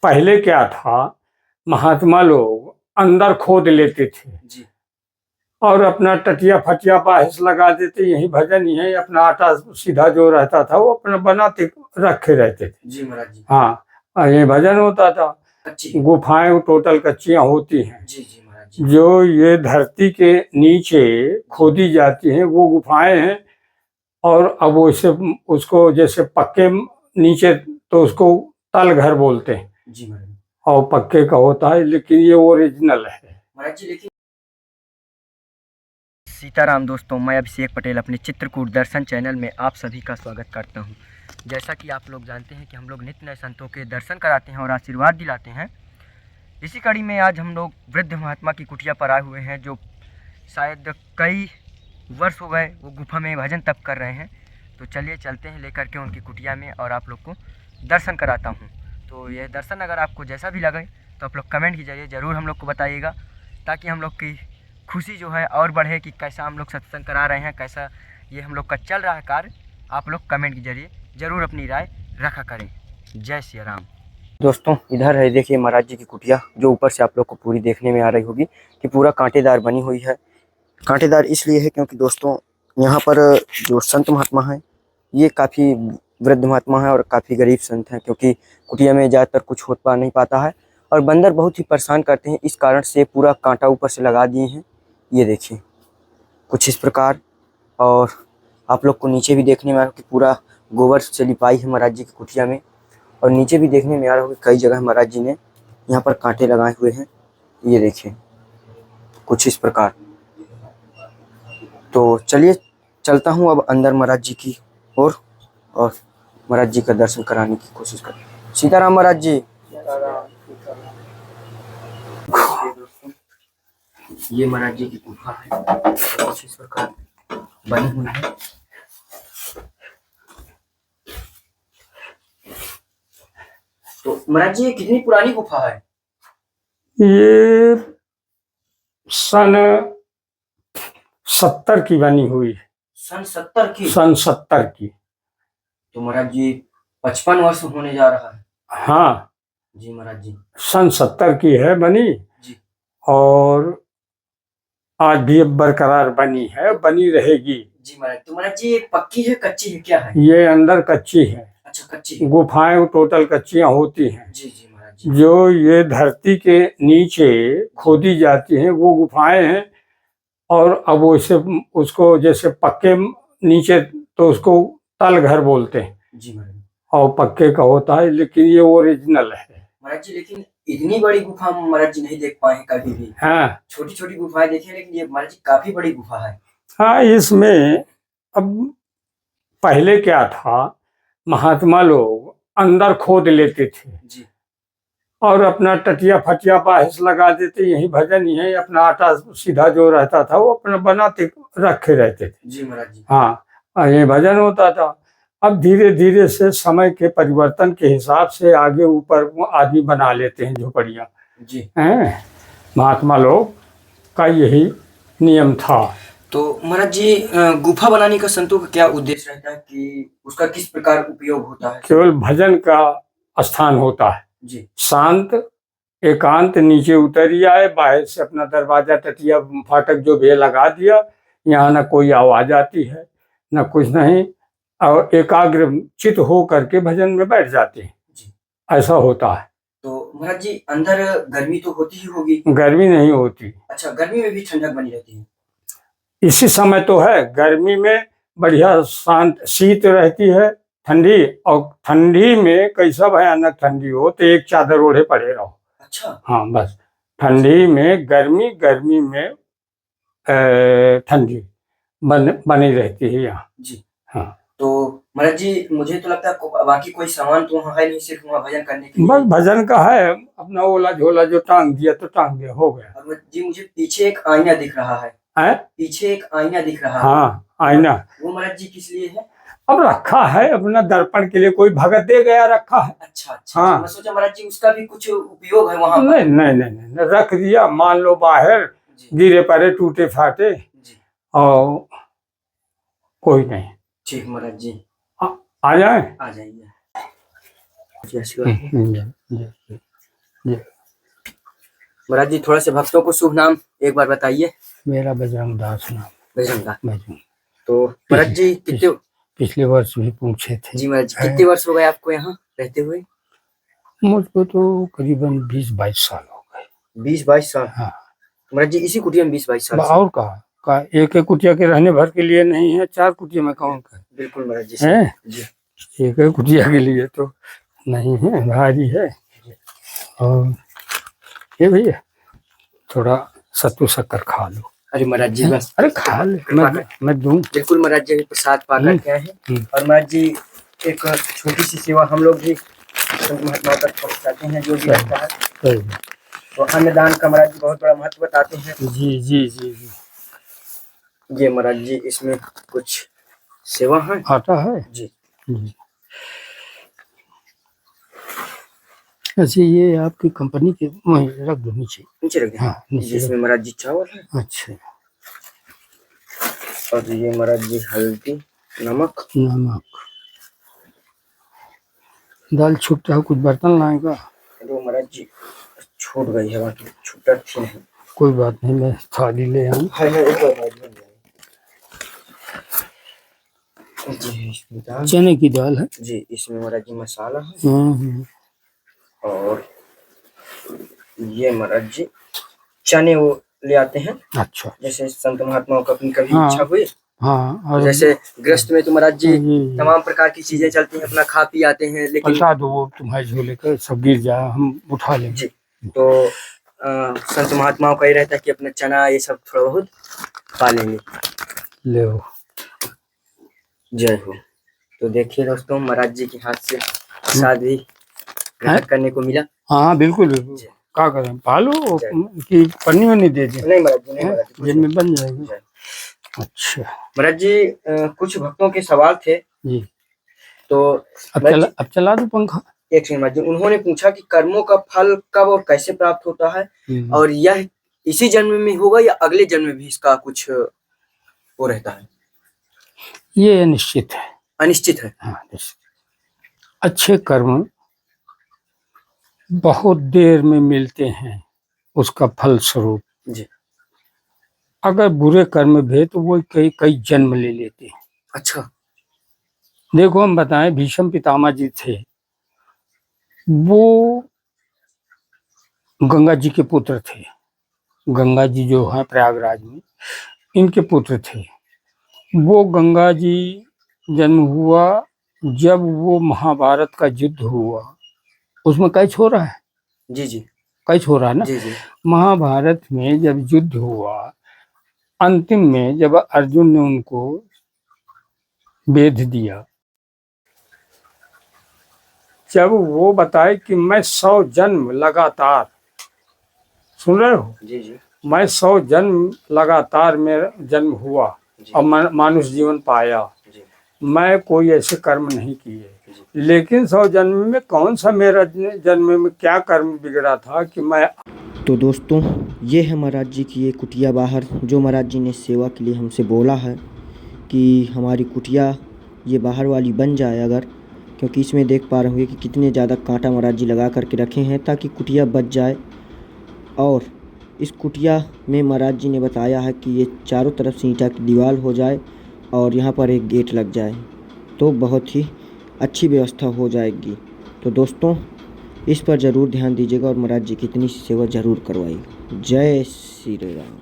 पहले क्या था, महात्मा लोग अंदर खोद लेते थे जी और अपना टटिया फटिया बाहिस लगा देते, यही भजन यही अपना आटा सीधा जो रहता था वो अपना बनाते रखे रहते थे। जी महाराज जी। हाँ, ये भजन होता था। कच्ची गुफाएं टोटल कच्चियां होती हैं, जी जी महाराज जी। जो ये धरती के नीचे खोदी जाती हैं वो गुफाएं हैं। और अब वैसे उसको जैसे पक्के नीचे तो उसको तल घर बोलते हैं जी महाराज। और पक्के का होता है, लेकिन ये ओरिजिनल है महाराज जी लेकिन सीताराम दोस्तों, मैं अभिषेक पटेल अपने चित्रकूट दर्शन चैनल में आप सभी का स्वागत करता हूं। जैसा कि आप लोग जानते हैं कि हम लोग नित्य नए संतों के दर्शन कराते हैं और आशीर्वाद दिलाते हैं। इसी कड़ी में आज हम लोग वृद्ध महात्मा की कुटिया पर आए हुए हैं, जो शायद कई वर्ष हो गए वो गुफा में भजन तप कर रहे हैं। तो चलिए चलते हैं लेकर के उनकी कुटिया में और आप लोग को दर्शन कराता हूँ। तो यह दर्शन अगर आपको जैसा भी लगे तो आप लोग कमेंट के जरिए ज़रूर हम लोग को बताइएगा, ताकि हम लोग की खुशी जो है और बढ़े कि कैसा हम लोग सत्संग करा रहे हैं, कैसा ये हम लोग का चल रहा है कार्य। आप लोग कमेंट के जरिए ज़रूर अपनी राय रखा करें। जय श्री राम। दोस्तों इधर है, देखिए महाराज जी की कुटिया, जो ऊपर से आप लोग को पूरी देखने में आ रही होगी कि पूरा कांटेदार बनी हुई है। कांटेदार इसलिए है क्योंकि दोस्तों यहाँ पर जो संत महात्मा हैं ये काफ़ी वृद्ध महात्मा हैं और काफ़ी गरीब संत हैं, क्योंकि कुटिया में ज़्यादातर कुछ हो पा नहीं पाता है और बंदर बहुत ही परेशान करते हैं। इस कारण से पूरा कांटा ऊपर से लगा दिए हैं, ये देखिए कुछ इस प्रकार। और आप लोग को नीचे भी देखने में आ रहा कि पूरा गोबर से लिपाई है महाराज जी की कुटिया में, और नीचे भी देखने में आ रहा होगा कई जगह महाराज जी ने यहाँ पर कांटे लगाए हुए हैं, ये देखिए कुछ इस प्रकार। तो चलिए चलता हूँ अब अंदर महाराज जी की ओर और महाराज जी का दर्शन कराने की कोशिश कर। सीताराम महाराज जी। ये महाराज जी की गुफा है, कुछ इस प्रकार बनी हुई है। तो महाराज जी ये कितनी पुरानी गुफा है? ये सन 70 की बनी हुई है। सन 70 की? सन 70 की। तो महाराज जी 55 वर्ष होने जा रहा है। हाँ जी महाराज जी। सन 70 की है बनी जी। और आज भी बरकरार बनी है, बनी रहेगी। जी महाराज। तो महाराज जी ये पक्की है कच्ची है क्या है? ये अंदर कच्ची है। अच्छा कच्ची है। गुफाएं टोटल कच्चियां होती हैं। जी जी महाराज जी। जो ये धरती के नीचे खोदी जाती हैं वो गुफाएं हैं। और अब वैसे उसको जैसे पक्के नीचे तो उसको तल घर बोलते हैं जी महाराज। और पक्के का होता है, लेकिन ये ओरिजिनल है महाराज जी। लेकिन इतनी बड़ी गुफा महाराज जी नहीं देख पाए हैं कभी भी। हाँ छोटी छोटी गुफाएं देखी, लेकिन ये महाराज जी काफी बड़ी गुफा है। हाँ, इसमें अब पहले क्या था, महात्मा लोग अंदर खोद लेते थे जी और अपना टटिया फटिया बाहिस लगा देते, यही भजन यही अपना आटा सीधा जो रहता था वो अपना बनाते रखे रहते थे। जी महाराज जी। हाँ, ये भजन होता था। अब धीरे धीरे से समय के परिवर्तन के हिसाब से आगे ऊपर आदमी बना लेते हैं झोपड़ियाँ जी हैं। महात्मा लोग का यही नियम था। तो महाराज जी गुफा बनाने का संतों का क्या उद्देश्य रहता है, कि उसका किस प्रकार उपयोग होता है? केवल भजन का स्थान होता है। जी शांत एकांत, नीचे उतर ही आए, बाहर से अपना दरवाजा टटिया फाटक जो भी लगा दिया, यहाँ न कोई आवाज आती है न कुछ नहीं, और एकाग्र चित हो करके भजन में बैठ जाते हैं। जी। ऐसा होता है। तो महाराज जी अंदर गर्मी तो होती ही होगी? गर्मी नहीं होती। अच्छा, गर्मी में भी ठंडक बनी रहती है? इसी समय तो है, गर्मी में बढ़िया शांत शीत रहती है, ठंडी, और ठंडी में कैसा भयानक ठंडी हो तो एक चादर ओढ़े पड़े रहो। अच्छा। हाँ बस, ठंडी में गर्मी, गर्मी में ठंडी बनी रहती है यहाँ। जी हाँ। तो महाराज जी मुझे तो लगता है बाकी कोई सामान तो वहाँ है नहीं, सिर्फ वहाँ भजन करने के लिए। बस भजन का है, अपना ओला झोला जो टांग दिया तो टांग दिया, हो गया। और जी मुझे पीछे एक आईना दिख रहा है। पीछे एक आईना दिख रहा है। हाँ आईना। वो महाराज जी किस लिए है? अब रखा है अपना दर्पण के लिए, कोई भगत दे गया रखा है। अच्छा अच्छा। हाँ। मैं सोचा महाराज जी उसका भी कुछ उपयोग है वहाँ पर। नहीं नहीं नहीं नहीं, रख दिया, मान लो बाहर गिरे पड़े टूटे फाटे जी। और कोई नहीं। ठीक महाराज जी, आ जाए। आ जाइए। महाराज जी थोड़ा से भक्तों को शुभ नाम एक बार बताइए। मेरा बजरंग दास नाम। बजरंग दास। बजरंग। तो महाराज जी कितने पिछले वर्ष भी पूछे थे। जी महाराज जी कितने वर्ष हो गए आपको यहाँ रहते हुए? मुझको तो करीबन 20-22 साल हो गए। 20-22 साल? हाँ महाराज जी इसी कुटिया में 20-22 साल से? और का एक एक कुटिया के रहने भर के लिए नहीं है, 4 कुटिया में कौन का बिल्कुल महाराज जी है जी। एक एक कुटिया के लिए तो नहीं है, भारी है। और ये भैया थोड़ा सत्तू शक्कर खा लो। अरे महाराज जी बस। अरे खा ले, मैं दूं। बिल्कुल महाराज जी प्रसाद पा करके आए हैं। और महाराज जी एक छोटी सी सेवा हम लोग भी संत महात्मा तक पहुँचाते हैं जो भी रहता है, तो अन्नदान का महाराज जी बहुत बड़ा महत्व बताते हैं। जी जी जी जी। ये महाराज जी इसमें कुछ सेवा है आता है जी। जी। अच्छा ये आपकी कंपनी के रख दो नीचे। नीचे रख दें? हाँ नीचे। इसमें महाराज जी चावल है। अच्छा। और ये महाराज जी हल्दी नमक। दाल छूटता है, कुछ बर्तन लाएगा? तो महाराज जी छूट गई है, बाकी छूटा थी नहीं। कोई बात नहीं, मैं थाली ले आऊँ। चने की दाल है जी। इसमें महाराज जी मसाला है। और ये महाराज जी चने वो ले आते हैं। अच्छा। जैसे संत महात्माओं का अपनी कभी इच्छा हुई। हाँ। और जैसे गृहस्थ में तो महाराज जी तमाम प्रकार की चीजें चलती हैं, अपना खा पी आते हैं, लेकिन बता दो वो तुम्हारे झोले का सब गिर जाए, हम उठा लेंगे जी। तो संत महात्माओं का ही रहता है कि अपना चना ये सब थोड़ा बहुत खा लेंगे। ले हो। जय हो। तो देखिए दोस्तों महाराज जी के हाथ से प्रसाद भी ग्रहण करने को मिला। हाँ बिल्कुल क्या करें, पालो कि पन्नी में नहीं दे दी? नहीं महाराज जी, नहीं महाराज जी, जेब में बन जाएगी। अच्छा महाराज जी कुछ भक्तों के सवाल थे जी, तो अब चला दो पंखा। एक सेकंड महाराज जी, उन्होंने पूछा कि कर्मों का फल कब और कैसे प्राप्त होता है, और यह इसी जन्म में होगा या अगले जन्म में भी इसका कुछ वो रहता है? ये अनिश्चित है। अनिश्चित है? हाँ निश्चित। अच्छे कर्म बहुत देर में मिलते हैं उसका फल स्वरूप जी। अगर बुरे कर्म भी तो वो कई कई जन्म ले लेते हैं। अच्छा। देखो हम बताएं, भीष्म पितामह जी थे, वो गंगा जी के पुत्र थे। गंगा जी जो है प्रयागराज में, इनके पुत्र थे। वो गंगा जी जन्म हुआ जब वो महाभारत का युद्ध हुआ, उसमें कैच हो रहा है जी जी, कैच हो रहा है ना जी जी। महाभारत में जब युद्ध हुआ, अंतिम में जब अर्जुन ने उनको वेद दिया, जब वो बताए कि मैं 100 जन्म लगातार, सुन रहे हो जी जी, मैं 100 जन्म लगातार मेरा जन्म हुआ और मानुष जीवन पाया, मैं कोई ऐसे कर्म नहीं किए, लेकिन 100 जन्म में कौन सा मेरा जन्म में क्या कर्म बिगड़ा था कि मैं। तो दोस्तों ये है महाराज जी की ये कुटिया बाहर, जो महाराज जी ने सेवा के लिए हमसे बोला है कि हमारी कुटिया ये बाहर वाली बन जाए अगर, क्योंकि इसमें देख पा रहे होंगे कि कितने ज़्यादा कांटा महाराज जी लगा करके रखे हैं ताकि कुटिया बच जाए। और इस कुटिया में महाराज जी ने बताया है कि ये चारों तरफ से ईंटा की दीवार हो जाए और यहाँ पर एक गेट लग जाए तो बहुत ही अच्छी व्यवस्था हो जाएगी। तो दोस्तों इस पर ज़रूर ध्यान दीजिएगा और महाराज जी की इतनी सेवा ज़रूर करवाइएगा। जय श्री राम।